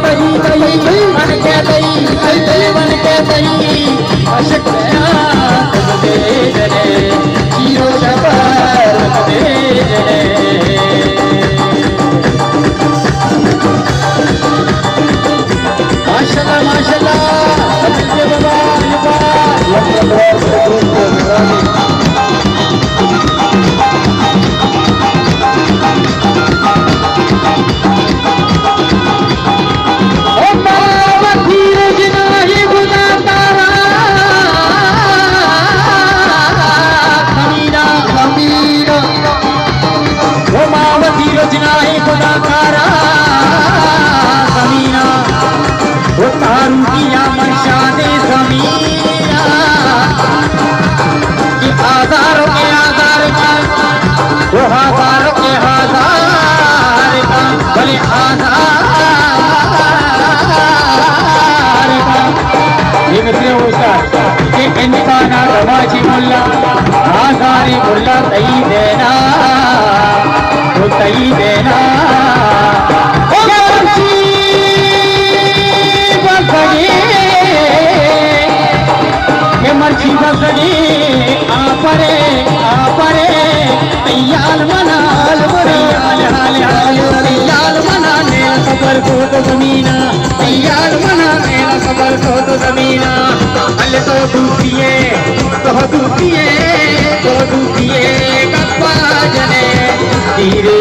दही दही बन के दही दही बन के दही अशक दे जने जीरो शबर दे जने माशाल्लाह माशाल्लाह अब्दुल बाबा आजारी मुल्ला तई देना तो तई देना मर्जी बसगी आपरे तैयार मनाल तैयार मनाने खबर को तो जमीना तैयार मनाने खबर को तो जमीना अल तो दूसरिए गप्पा जने धीरे